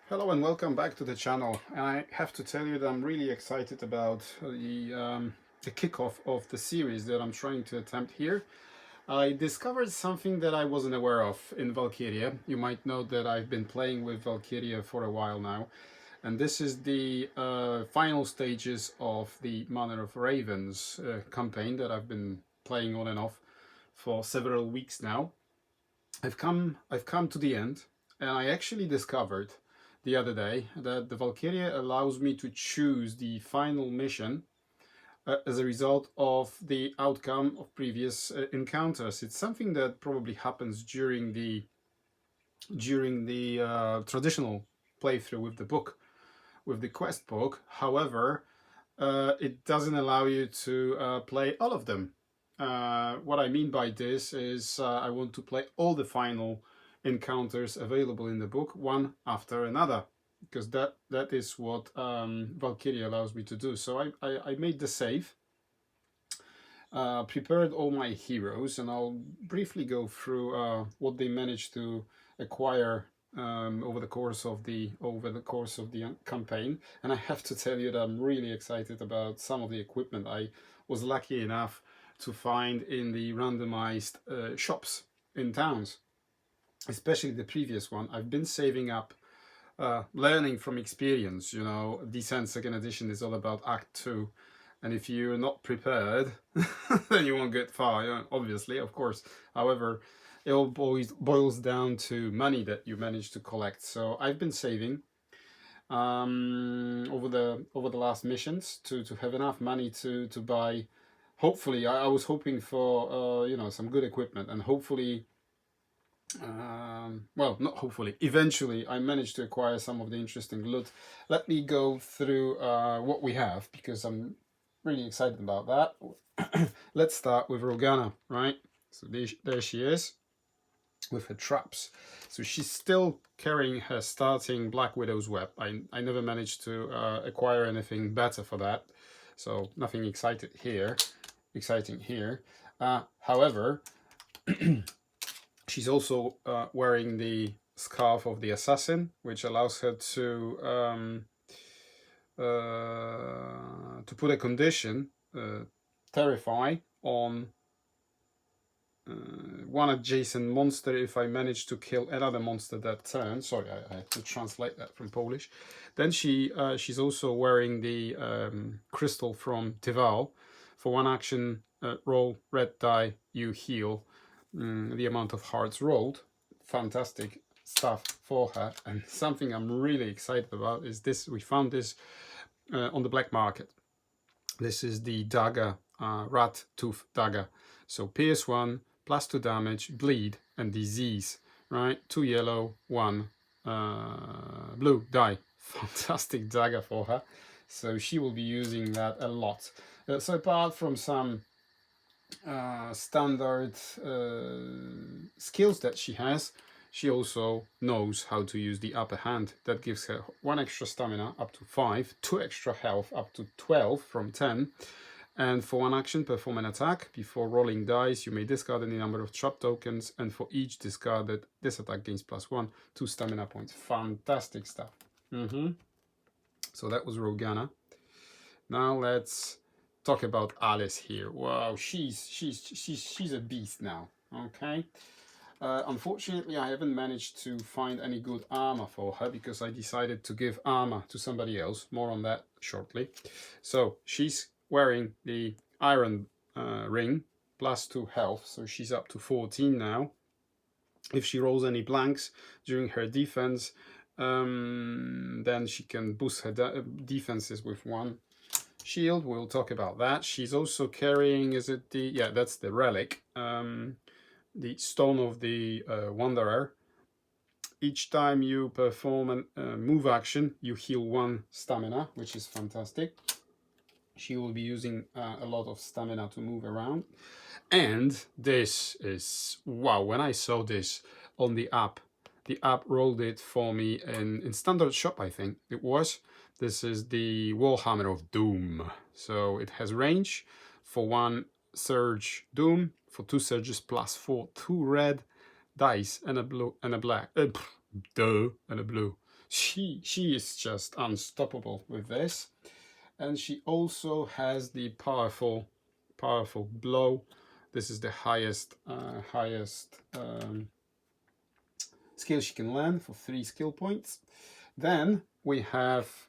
Hello and welcome back to the channel. And I have to tell you that I'm really excited about the kickoff of the series that I'm trying to attempt here. I discovered something that I wasn't aware of in Valkyria. You might know that I've been playing with Valkyria for a while now. And this is the final stages of the Manor of Ravens campaign that I've been playing on and off for several weeks now. I've come to the end, and I actually discovered the other day that the Valkyria allows me to choose the final mission as a result of the outcome of previous encounters. It's something that probably happens during the traditional playthrough with the book, with the quest book. However, it doesn't allow you to play all of them. What I mean by this is I want to play all the final encounters available in the book one after another, because that is what Valkyrie allows me to do. So I made the save, prepared all my heroes, and I'll briefly go through what they managed to acquire over the course of the campaign. And I have to tell you that I'm really excited about some of the equipment I was lucky enough to find in the randomized shops in towns, especially the previous one. I've been saving up, learning from experience. You know, Descent Second Edition is all about Act 2, and if you're not prepared, then you won't get far, obviously, of course. However, it all boils down to money that you manage to collect. So I've been saving over the last missions to have enough money to buy. Hopefully, I was hoping for some good equipment, and hopefully, well, not hopefully, eventually I managed to acquire some of the interesting loot. Let me go through what we have, because I'm really excited about that. Let's start with Rogana, right? So there she is with her traps. So she's still carrying her starting Black Widow's web. I never managed to acquire anything better for that, so nothing exciting here. However, she's also wearing the Scarf of the Assassin, which allows her to put a condition, Terrify, on one adjacent monster if I manage to kill another monster that turn. Sorry, I have to translate that from Polish. Then she's also wearing the crystal from Tival. For one action, roll red die, you heal the amount of hearts rolled. Fantastic stuff for her. And something I'm really excited about is this. We found this on the black market. This is the dagger, rat tooth dagger. So pierce 1, +2 damage, bleed, and disease. Right? 2 yellow, 1 blue die. Fantastic dagger for her. So she will be using that a lot. So apart from some standard skills that she has, she also knows how to use the upper hand. That gives her 1 extra stamina up to 5, 2 extra health up to 12 from 10. And for one action, perform an attack. Before rolling dice, you may discard any number of trap tokens, and for each discarded, this attack gains +1, 2 stamina points. Fantastic stuff. So that was Rogana. Now let's talk about Alice here. Wow, she's a beast now. Okay. Unfortunately, I haven't managed to find any good armor for her, because I decided to give armor to somebody else. More on that shortly. So she's wearing the iron ring, +2 health, so she's up to 14 now. If she rolls any blanks during her defense, then she can boost her defenses with 1 shield. We'll talk about that. She's also carrying, that's the relic, the Stone of the Wanderer. Each time you perform a move action, you heal 1 stamina, which is fantastic. She will be using a lot of stamina to move around. And this is, wow, when I saw this on the app rolled it for me in standard shop, I think it was. This is the Warhammer of Doom. So it has range for 1 surge Doom, for 2 surges +4, 2 red dice and a blue and a black, and a blue. She is just unstoppable with this. And she also has the powerful blow. This is the highest skill she can learn for 3 skill points. Then we have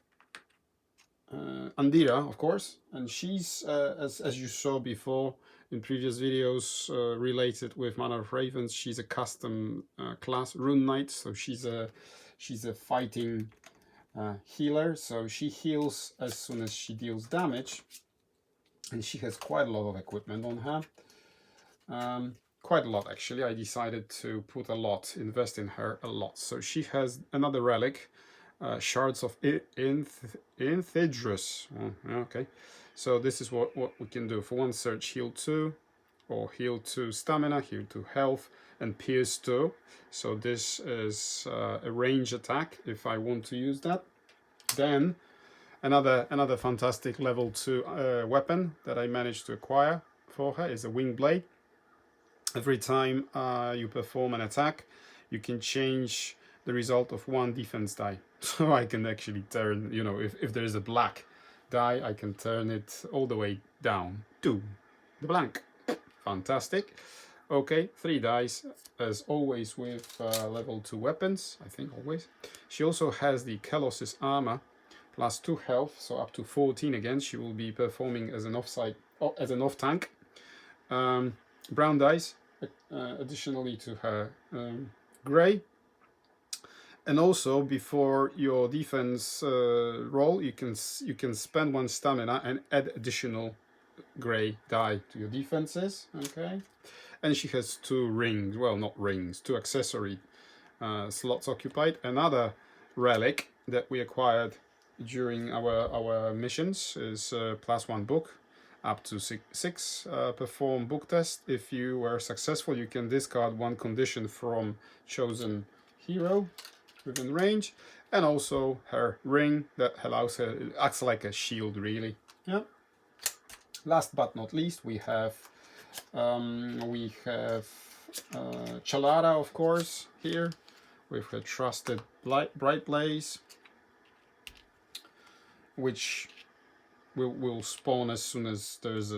Andira, of course, and she's as you saw before in previous videos related with Manor of Ravens. She's a custom class rune knight, so she's a fighting healer. So she heals as soon as she deals damage, and she has quite a lot of equipment on her. Quite a lot actually. I decided to put a lot, invest in her a lot. So she has another relic. Shards of Inthidrus. Okay, so this is what we can do. For 1 search, heal 2, or heal 2 stamina, heal 2 health, and pierce 2. So this is a range attack if I want to use that. Then another fantastic level 2 weapon that I managed to acquire for her is a wing blade. Every time you perform an attack, you can change the result of 1 defense die. So I can actually turn, you know, if there is a black die, I can turn it all the way down to the blank. Fantastic. Okay, 3 dice, as always with level 2 weapons, I think always. She also has the Colossus armor, plus 2 health, so up to 14 again. She will be performing as an off tank. Brown dice, additionally to her grey. And also, before your defense roll, you can spend 1 stamina and add additional grey die to your defenses. Okay, and she has 2 rings. Well, not rings, 2 accessory slots occupied. Another relic that we acquired during our missions is +1 book, up to 6. Perform book test. If you were successful, you can discard 1 condition from chosen hero within range, and also her ring that allows her, it acts like a shield really. Yeah. Last but not least, we have Chalara, of course, here with her trusted bright blaze, which will spawn as soon as there's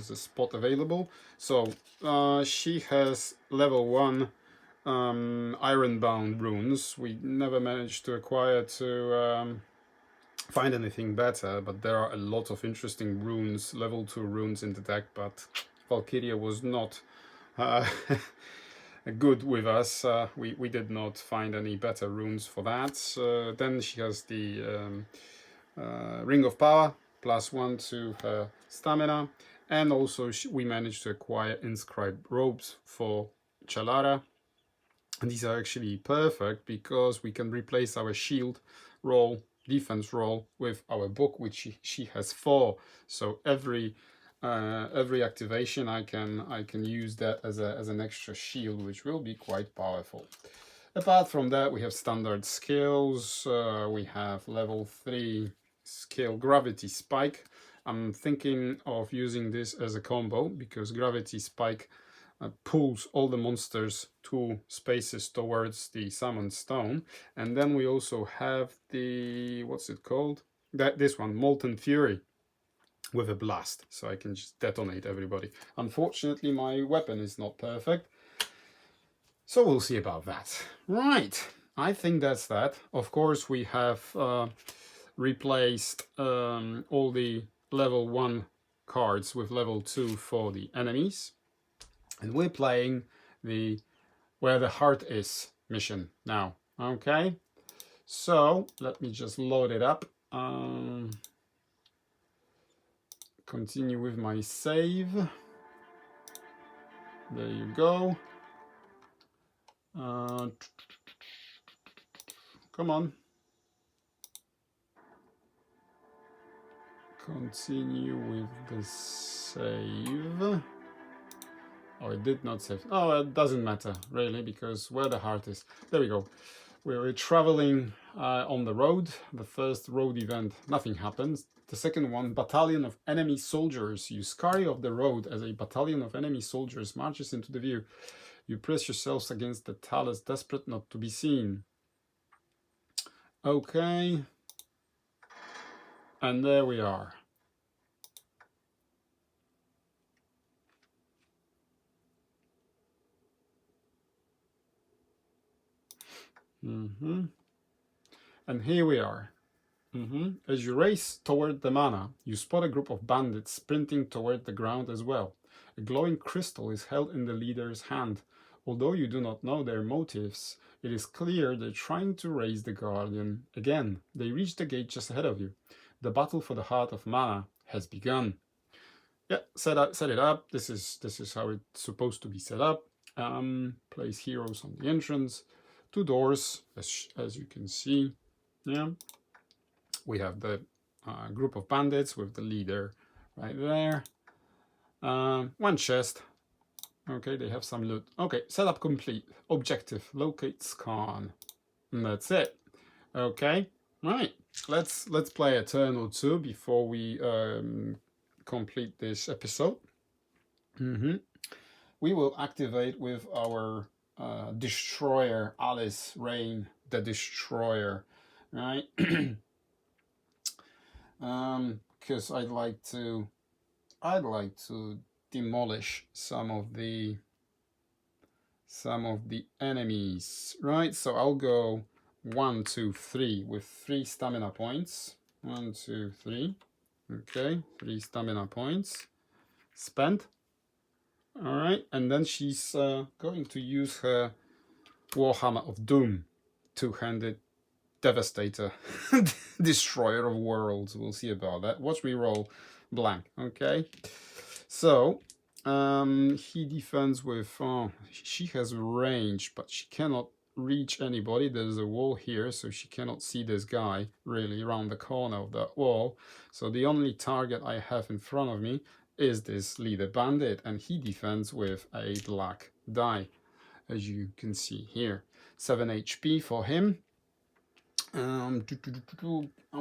a spot available. So she has level 1 ironbound runes. We never managed to acquire to find anything better, but there are a lot of interesting runes, level 2 runes in the deck, but Valkyrie was not good with us. We did not find any better runes for that. Then she has the Ring of Power, +1 to her stamina, and also we managed to acquire inscribed robes for Chalara. And these are actually perfect because we can replace our shield roll, defense roll, with our book, which she has 4. So every activation I can use that as an extra shield, which will be quite powerful. Apart from that, we have standard skills. We have level 3 skill Gravity Spike. I'm thinking of using this as a combo because Gravity Spike pulls all the monsters 2 spaces towards the Summon Stone. And then we also have the, what's it called? This one, Molten Fury, with a blast. So I can just detonate everybody. Unfortunately, my weapon is not perfect. So we'll see about that. Right, I think that's that. Of course, we have replaced all the level 1 cards with level 2 for the enemies. And we're playing the Where the Heart Is mission now. Okay, so let me just load it up. Continue with my save. There you go. Come on. Continue with the save. Oh, it did not save. Oh, it doesn't matter, really, because Where the Heart Is. There we go. We're traveling on the road. The first road event, nothing happens. The second one, Battalion of Enemy Soldiers. You scurry off the road as a battalion of enemy soldiers marches into the view. You press yourselves against the talus, desperate not to be seen. Okay. And there we are. And here we are. As you race toward the mana, you spot a group of bandits sprinting toward the ground as well. A glowing crystal is held in the leader's hand. Although you do not know their motives, it is clear they're trying to raise the Guardian again. They reach the gate just ahead of you. The battle for the Heart of Mana has begun. Yeah, set it up. This is how it's supposed to be set up. Place heroes on the entrance. 2 doors, as you can see. Yeah, we have the group of bandits with the leader right there. 1 chest. Okay, they have some loot. Okay, setup complete. Objective: locate Skarn. And that's it. Okay, right. Let's play a turn or 2 before we complete this episode. We will activate with our destroyer, Alice Rain, the Destroyer, right? Because I'd like to demolish some of the enemies, right? So I'll go 1, 2, 3 with 3 stamina points. 1, 2, 3. Okay, 3 stamina points spent. All right, and then she's going to use her Warhammer of Doom, 2-handed Devastator, Destroyer of Worlds. We'll see about that. Watch me roll blank. Okay, so he defends with. She has range, but she cannot reach anybody. There's a wall here, so she cannot see this guy really around the corner of that wall. So the only target I have in front of me is this leader bandit, and he defends with a black die, as you can see here. 7 HP for him. Are we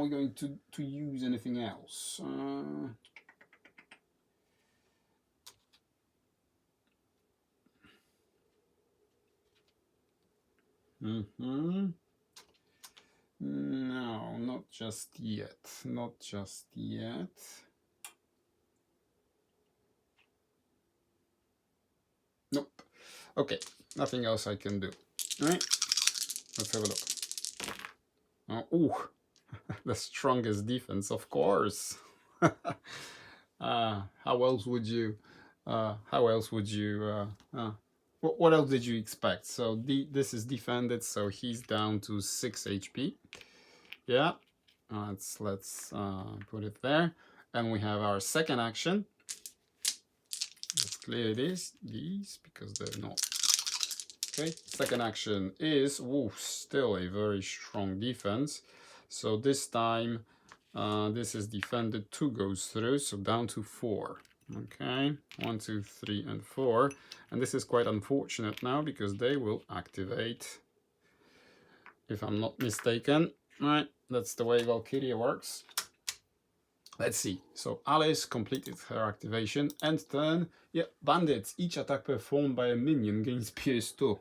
going to use anything else? No, not just yet. Not just yet. Nope. Okay, nothing else I can do. All right, let's have a look. Oh, the strongest defense, of course. How else would you? What else did you expect? So this is defended, so he's down to 6 HP. Yeah, let's put it there, and we have our second action. Let's clear these because they're not. Okay, second action is still a very strong defense. So this time, this is defended, 2 goes through, so down to 4. Okay, 1, 2, 3, and 4, and this is quite unfortunate now because they will activate, if I'm not mistaken. Right, that's the way Valkyrie works. Let's see. So Alice completed her activation. End turn. Yeah, bandits. Each attack performed by a minion gains Pierce 2.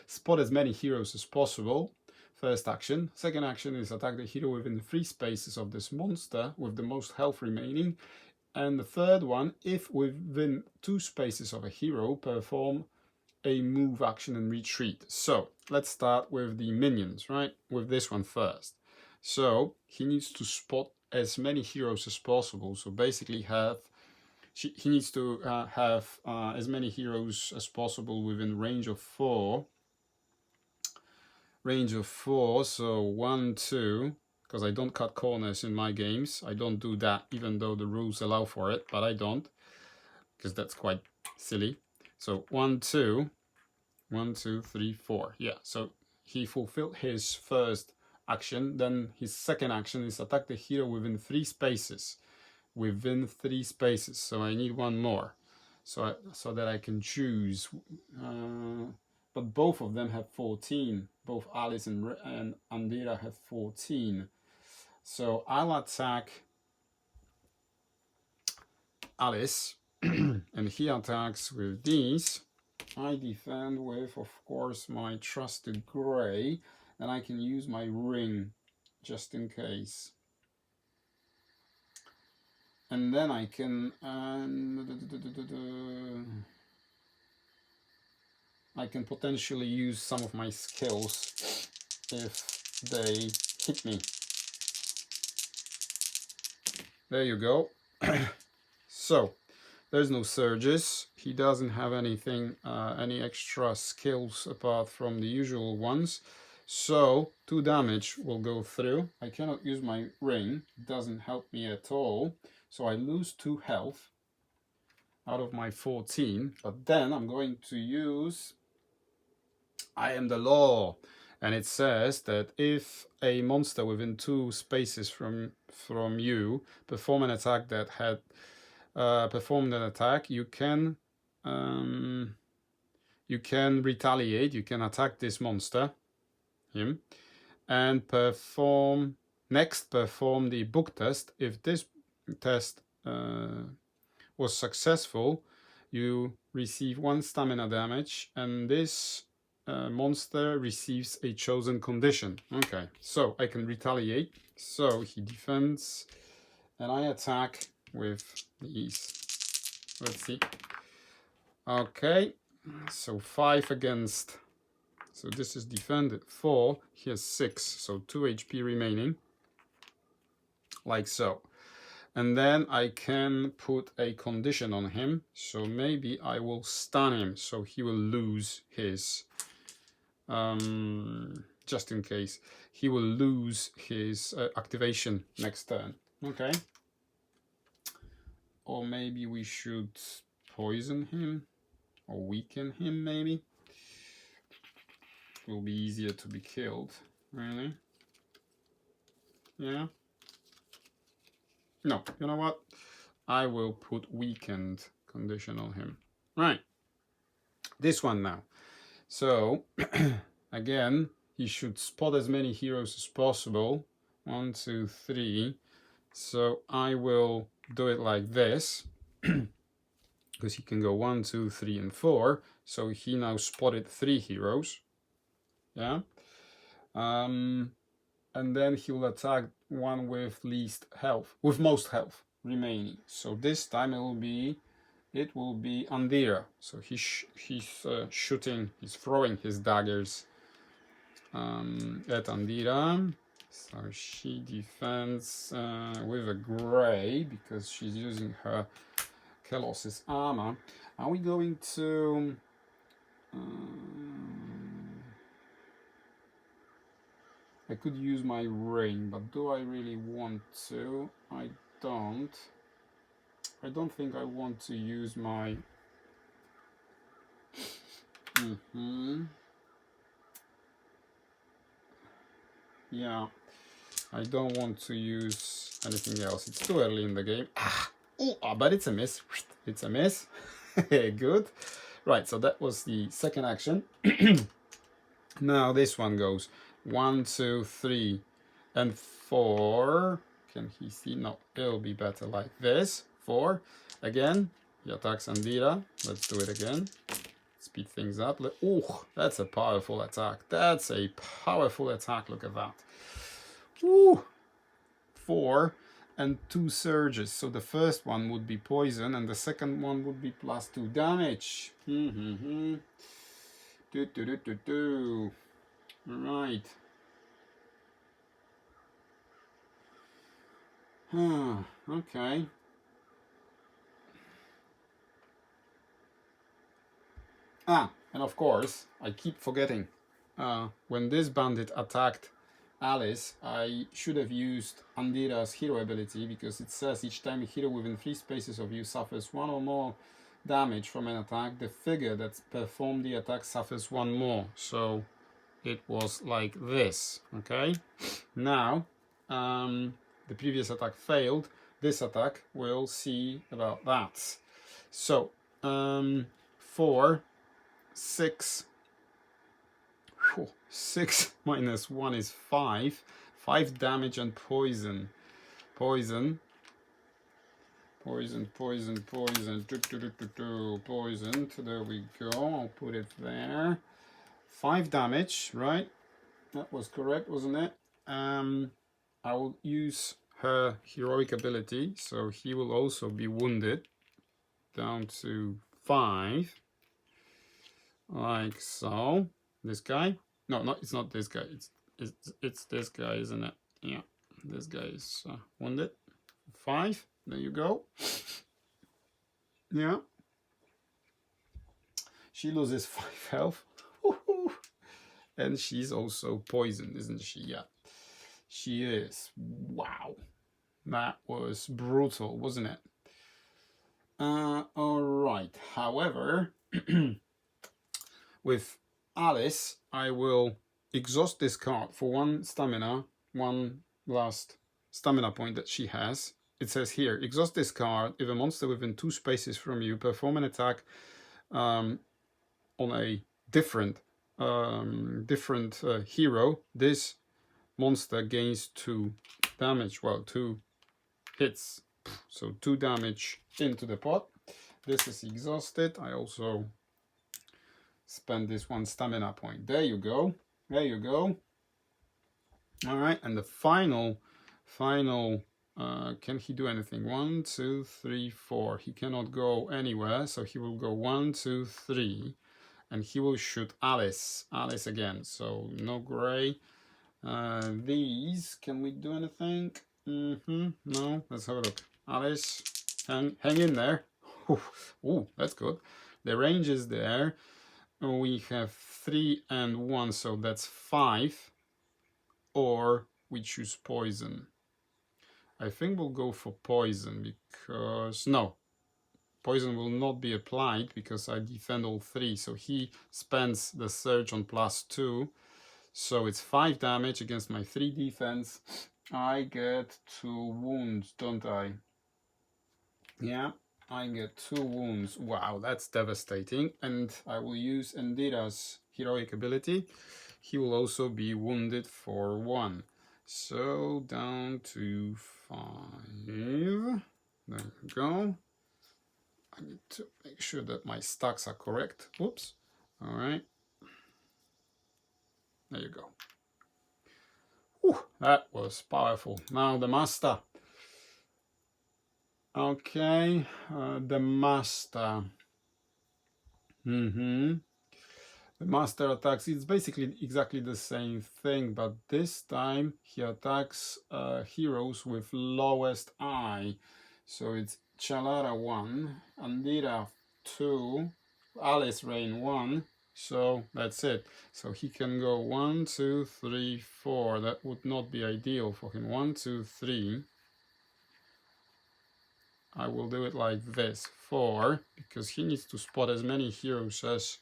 Spot as many heroes as possible. First action. Second action is attack the hero within 3 spaces of this monster with the most health remaining. And the third one, if within 2 spaces of a hero, perform a move, action, and retreat. So let's start with the minions, right? With this one first. So he needs to spot as many heroes as possible. So basically he needs to have as many heroes as possible within range of 4. So 1, 2, because I don't cut corners in my games. I don't do that, even though the rules allow for it, but I don't, because that's quite silly. So 1, 2, 1, 2, 3, 4. Yeah, so he fulfilled his first action. Then his second action is attack the hero within 3 spaces. Within 3 spaces. So I need 1 more, so that I can choose. But both of them have 14. Both Alice and Andira have 14. So I'll attack Alice, and he attacks with these. I defend with, of course, my trusted Grey, and I can use my ring just in case. And then I can potentially use some of my skills if they hit me. There you go. So there's no surges. He doesn't have anything, any extra skills apart from the usual ones. So 2 damage will go through. I cannot use my ring. It doesn't help me at all. So I lose 2 health out of my 14. But then I'm going to use I am the law. And it says that if a monster within 2 spaces from you perform an attack that had performed an attack, you can retaliate. You can attack this monster, him, and perform the book test. If this test was successful, you receive 1 stamina damage, and this monster receives a chosen condition. Okay, so I can retaliate. So he defends, and I attack with these. Let's see. Okay, so 5 against. So this is defended 4. He has 6, so 2 HP remaining. Like so. And then I can put a condition on him. So maybe I will stun him, so he will lose his just in case, he will lose his activation next turn. Okay. Or maybe we should poison him or weaken him, maybe. It will be easier to be killed, really. Yeah. No, you know what? I will put weakened condition on him. Right. This one now. So, again, he should spot as many heroes as possible. 1, 2, 3. So I will do it like this. Because he can go 1, 2, 3, and 4. So he now spotted 3 heroes. Yeah. And then he will attack one with least health, with most health remaining. So this time it will be Andira. So he's shooting, he's throwing his daggers at Andira. So she defends with a gray because she's using her Kelos's armor. Are we going to I could use my ring, but do I really want to? I don't think I want to use my yeah, I don't want to use anything else. It's too early in the game. But it's a miss. It's a miss. Good. Right, so that was the second action. Now this one goes 1, 2, 3, and 4. Can he see? No, it'll be better like this. 4. Again, he attacks Andira. Let's do it again. Speed things up. Oh, that's a powerful attack. That's a powerful attack. Look at that. Ooh. 4 and 2 surges. So the first one would be poison, and the second one would be +2 damage. Right. Okay. And of course, I keep forgetting. When this bandit attacked Alice, I should have used Andira's hero ability, because it says each time a hero within 3 spaces of you suffers 1 or more damage from an attack, the figure that performed the attack suffers 1 more. So it was like this. Okay. Now, the previous attack failed. This attack will see about that. So 4, 6. 6 minus 1 is 5. 5 damage and poison. Poison. Poisoned. There we go. I'll put it there. 5 damage, right? That was correct, wasn't it? I will use her heroic ability, so he will also be wounded down to 5, like so. This guy? No, it's not this guy. It's this guy, isn't it? Yeah, this guy is wounded. 5. There you go. Yeah. She loses 5 health. And she's also poisoned, isn't she? Yeah, she is. Wow. That was brutal, wasn't it? All right. However, with Alice, I will exhaust this card for 1 stamina, 1 last stamina point that she has. It says here, exhaust this card if a monster within 2 spaces from you perform an attack on a different hero. This monster gains 2 damage. Well, 2 hits. So 2 damage into the pot. This is exhausted. I also spend this 1 stamina point. There you go. There you go. All right, and the final, can he do anything? 1, 2, 3, 4. He cannot go anywhere, so he will go 1, 2, 3, and he will shoot Alice. Alice again. So no gray. These, can we do anything? No. Let's have a look. Alice, hang in there. Ooh, that's good. The range is there. We have 3 and 1, so that's 5. Or we choose poison. I think we'll go for poison because no, poison will not be applied because I defend all 3. So he spends the surge on +2. So it's 5 damage against my 3 defense. I get 2 wounds, don't I? Yeah, I get 2 wounds. Wow, that's devastating. And I will use Endira's heroic ability. He will also be wounded for 1. So down to 5. There you go. I need to make sure that my stacks are correct. Whoops. All right. There you go. Whew, that was powerful. Now the master. Okay, the master. The master attacks. It's basically exactly the same thing, but this time he attacks heroes with lowest I. So it's Chalara 1, Andira 2, Alice Rain 1. So that's it. So he can go 1, 2, 3, 4. That would not be ideal for him. 1, 2, 3. I will do it like this. 4, because he needs to spot as many heroes as...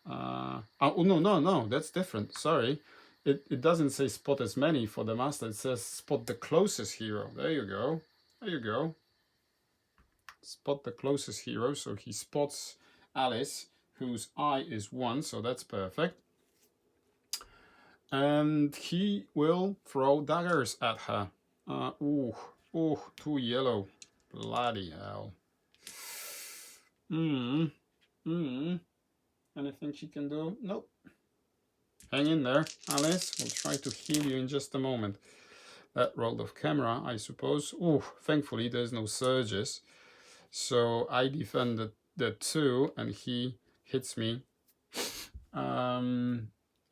oh, no, that's different. Sorry. It doesn't say spot as many for the master. It says spot the closest hero. There you go. There you go. Spot the closest hero. So he spots Alice, whose I is 1, so that's perfect. And he will throw daggers at her. Ooh, 2 yellow. Bloody hell. Anything she can do? Nope. Hang in there, Alice. We'll try to heal you in just a moment. That rolled off camera, I suppose. Ooh, thankfully there's no surges. So I defended the 2 and he hits me.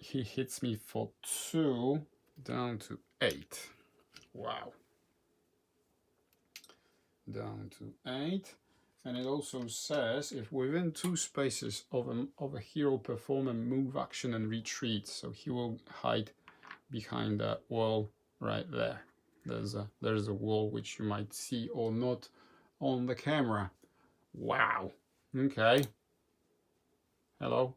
He hits me for 2 down to 8. Wow. Down to 8. And it also says if within 2 spaces of a hero perform a move, action, and retreat. So he will hide behind that wall right there. There's a wall which you might see or not on the camera. Wow. Okay. Hello.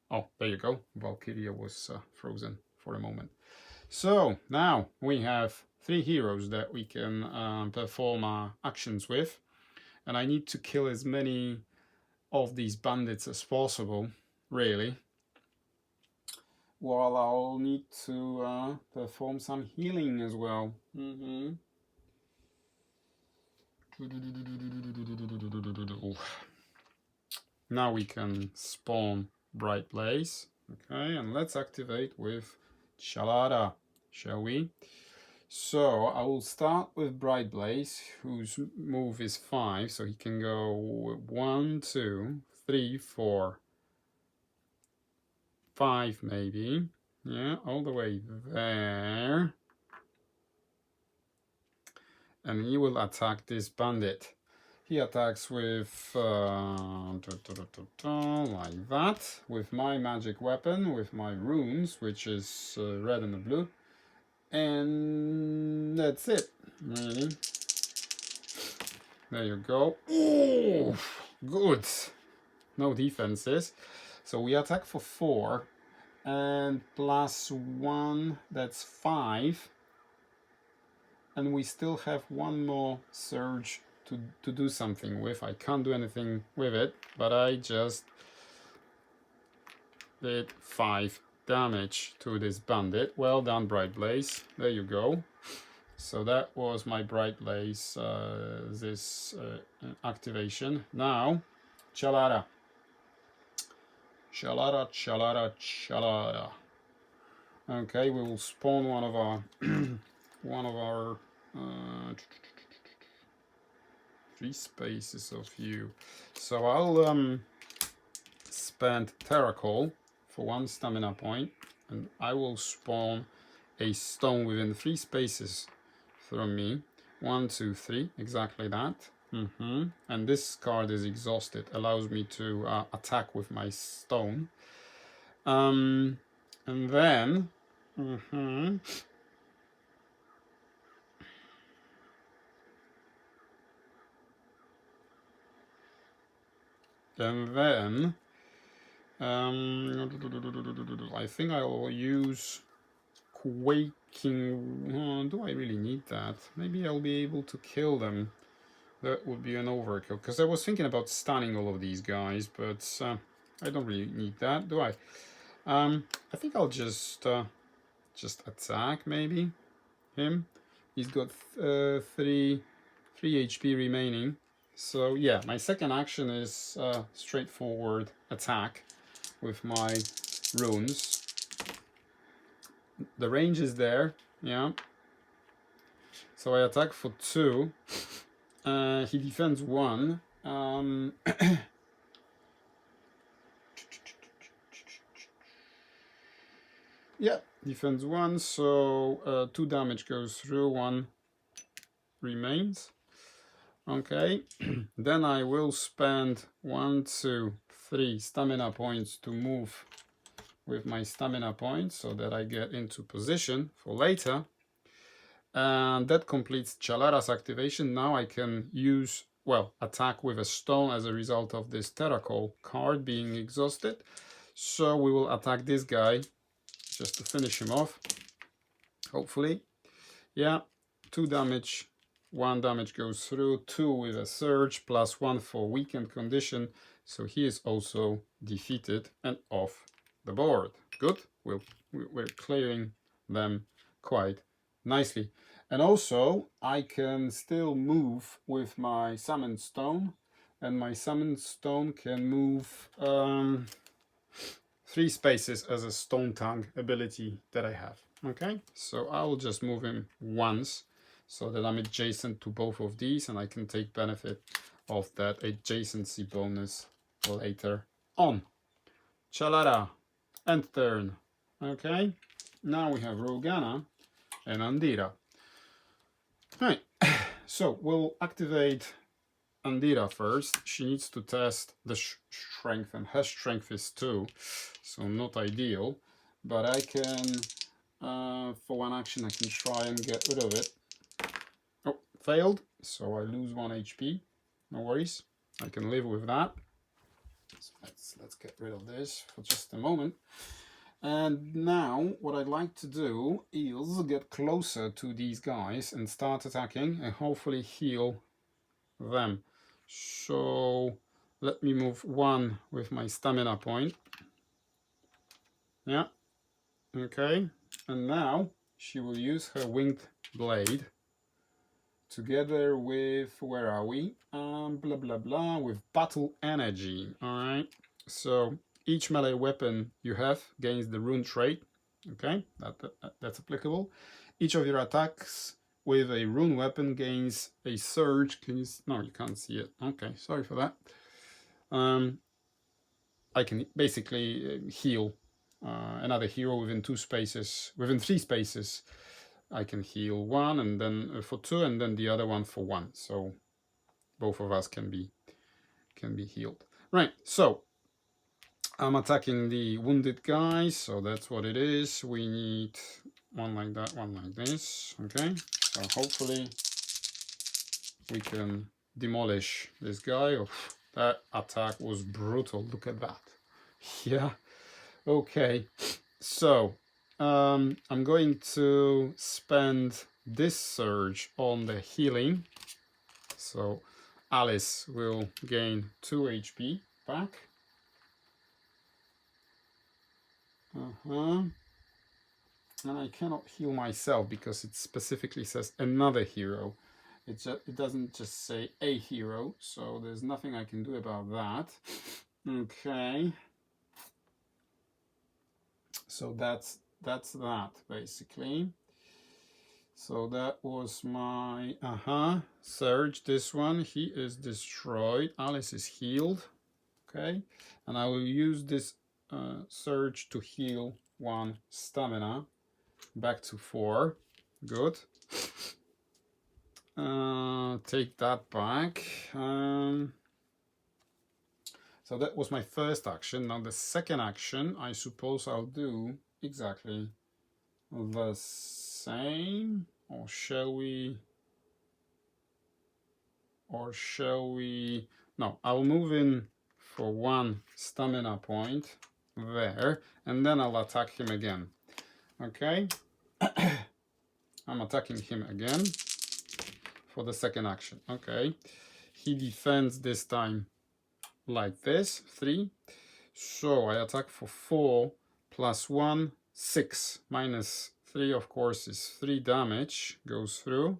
Oh, there you go. Valkyrie was frozen for a moment. So now we have 3 heroes that we can perform actions with. And I need to kill as many of these bandits as possible, really. While I'll need to perform some healing as well. Now we can spawn Bright Blaze. Okay, and let's activate with Chalada, shall we? So I will start with Bright Blaze, whose move is 5, so he can go 1, 2, 3, 4, 5 maybe. Yeah, all the way there. And he will attack this bandit. He attacks with like that, with my magic weapon, with my runes, which is red and blue. And that's it, really. There you go. Oh, good. No defenses. So we attack for 4. And plus 1, that's 5. And we still have one more surge to do something with. I can't do anything with it, but I just did 5 damage to this bandit. Well done, Bright Blaze. There you go. So that was my Bright Blaze, activation. Now, Chalada. Chalada, Chalada, Chalada. Okay, we will spawn one of our 3 spaces of you. So I'll spend Terracol for 1 stamina point, and I will spawn a stone within 3 spaces from me. 1, 2, 3, exactly that. And this card is exhausted, allows me to attack with my stone. And then I think I will use Quaking. Do I really need that? Maybe I'll be able to kill them. That would be an overkill, because I was thinking about stunning all of these guys, but I don't really need that, do I? I think I'll just attack, maybe him. He's got 3 HP remaining. So yeah, my second action is straightforward attack with my runes. The range is there, yeah. So I attack for 2. He defends 1. Yeah, defends 1, so 2 damage goes through, 1 remains. Okay, then I will spend 1, 2, 3 stamina points to move with my stamina points so that I get into position for later. And that completes Chalada's activation. Now I can use, well, attack with a stone as a result of this Terracol card being exhausted. So we will attack this guy just to finish him off, hopefully. Yeah, 2 damage, 1 damage goes through, 2 with a surge, plus 1 for weakened condition. So he is also defeated and off the board. Good, we're clearing them quite nicely. And also, I can still move with my Summon Stone, and my Summon Stone can move 3 spaces as a Stone Tongue ability that I have. Okay, so I will just move him once so that I'm adjacent to both of these, and I can take benefit of that adjacency bonus later on. Chalada, end turn. Okay, now we have Rogana and Andira. Right, so we'll activate Andira first. She needs to test the strength, and her strength is 2, so not ideal. But I can, for 1 action, I can try and get rid of it. Oh, failed, so I lose 1 HP. No worries, I can live with that. So let's get rid of this for just a moment. And now what I'd like to do is get closer to these guys and start attacking and hopefully heal them. So let me move 1 with my stamina point. Yeah, okay. And now she will use her winged blade together with, where are we? Blah blah blah, with battle energy. All right, so each melee weapon you have gains the rune trait. Okay, that's applicable. Each of your attacks with a rune weapon gains a surge. Can you? No, you can't see it. Okay, sorry for that. I can basically heal another hero within 2 spaces, within 3 spaces. I can heal one, and then for 2, and then the other one for 1. So both of us can be healed. Right. So I'm attacking the wounded guys. So that's what it is. We need one like that, one like this. Okay. So hopefully we can demolish this guy. Oh, that attack was brutal. Look at that. Yeah. Okay. So I'm going to spend this surge on the healing. So Alice will gain 2 HP back. And I cannot heal myself because it specifically says another hero. It doesn't just say a hero, so there's nothing I can do about that. Okay. So that's that basically. So that was my Surge. This one, he is destroyed. Alice is healed. Okay, and I will use this Surge to heal 1 stamina back to 4. Good. Take that back. So that was my first action. Now the second action, I suppose I'll do exactly the same. Or shall we? No, I'll move in for 1 stamina point there, and then I'll attack him again. Okay. I'm attacking him again for the second action. Okay. He defends this time like this, 3. So I attack for 4 plus 1, 6. Minus 3, of course, is 3 damage. Goes through.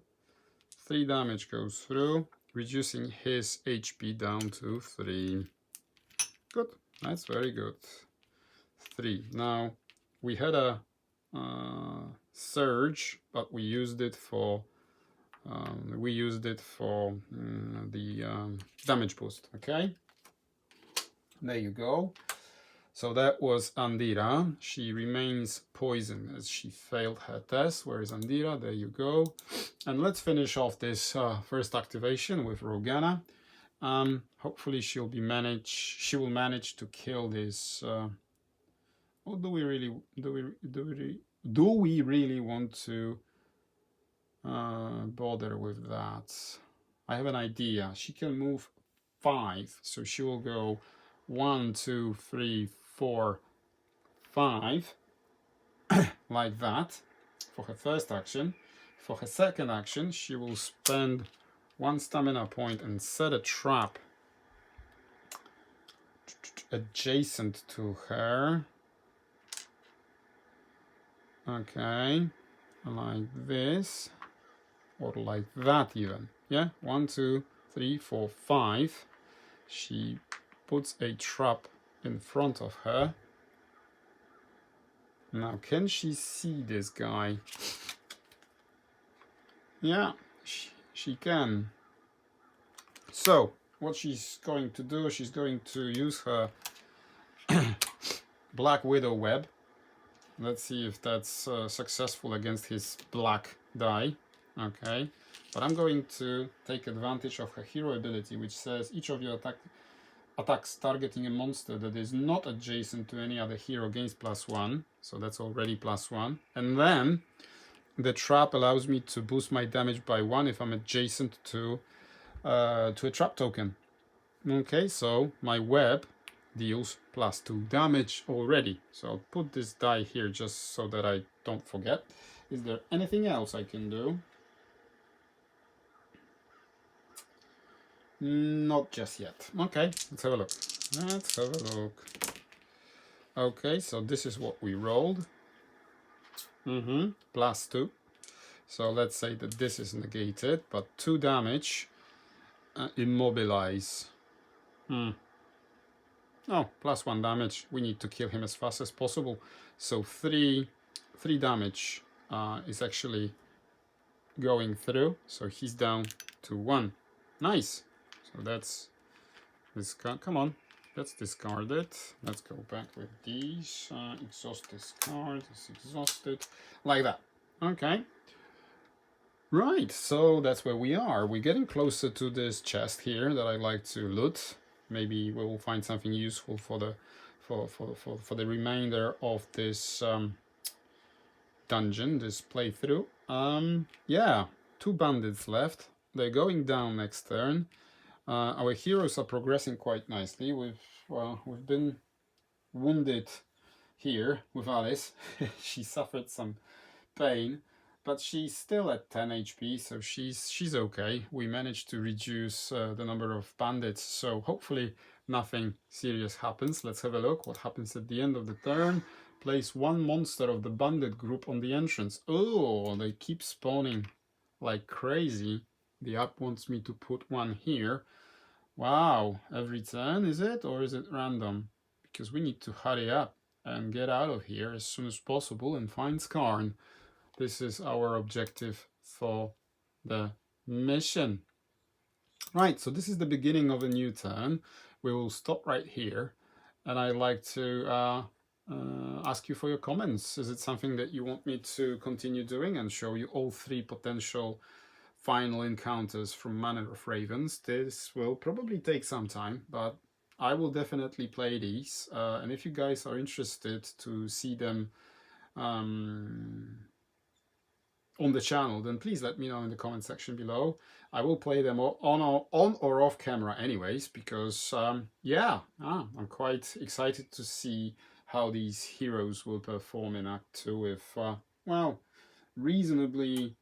3 damage goes through, reducing his HP down to 3. Good. That's very good. 3. Now, we had a surge, but we used it for the damage boost. Okay. There you go. So that was Andira. She remains poisoned as she failed her test. Where is Andira? There you go. And let's finish off this first activation with Rogana. Hopefully she will manage to kill this. Or do we really want to bother with that? I have an idea. She can move 5, so she will go 1, 2, 3, 4, 5 like that for her first action. For her second action, she will spend 1 stamina point and set a trap adjacent to her. Okay, like this, or like that even. Yeah, 1, 2, 3, 4, 5. She puts a trap in front of her. Now, can she see this guy? Yeah, she can. So, what she's going to do, she's going to use her Black Widow web. Let's see if that's successful against his black die. Okay, but I'm going to take advantage of her hero ability, which says each of your attacks targeting a monster that is not adjacent to any other hero gains +1. So that's already +1. And then the trap allows me to boost my damage by 1 if I'm adjacent to a trap token. Okay, so my web deals +2 damage already. So I'll put this die here just so that I don't forget. Is there anything else I can do? Not just yet. Okay, let's have a look. Okay, so this is what we rolled. +2. So let's say that this is negated, but 2 damage. Immobilize. Oh, +1 damage. We need to kill him as fast as possible. So three damage is actually going through. So he's down to 1. Nice. So that's this. Come on, let's discard it. Let's go back with these. Exhaust this card. It's exhausted, like that. Okay. Right. So that's where we are. We're getting closer to this chest here that I like to loot. Maybe we will find something useful for the for the remainder of this dungeon, this playthrough. Yeah, 2 bandits left. They're going down next turn. Our heroes are progressing quite nicely. We've been wounded here with Alice. She suffered some pain, but she's still at 10 HP, so she's okay. We managed to reduce the number of bandits, so hopefully nothing serious happens. Let's have a look what happens at the end of the turn. Place 1 monster of the bandit group on the entrance. Oh, they keep spawning like crazy. The app wants me to put 1 here. Wow, every turn is it, or is it random? Because we need to hurry up and get out of here as soon as possible and find Skarn. This is our objective for the mission. Right, so this is the beginning of a new turn. We will stop right here, and I'd like to ask you for your comments. Is it something that you want me to continue doing and show you all 3 potential final encounters from Manor of Ravens? This will probably take some time, but I will definitely play these. And if you guys are interested to see them on the channel, then please let me know in the comment section below. I will play them on or off camera anyways, because yeah, I'm quite excited to see how these heroes will perform in Act 2 with well, reasonably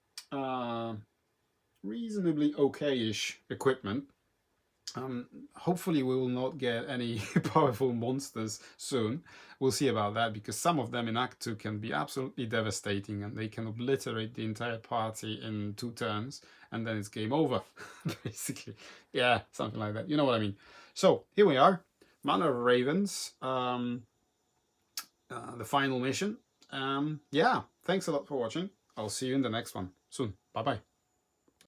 okay-ish equipment. Hopefully we will not get any powerful monsters soon. We'll see about that, because some of them in Act 2 can be absolutely devastating and they can obliterate the entire party in 2 turns and then it's game over, basically. Yeah, something like that. You know what I mean. So here we are, Manor of Ravens, the final mission. Yeah, thanks a lot for watching. I'll see you in the next one soon. Bye-bye.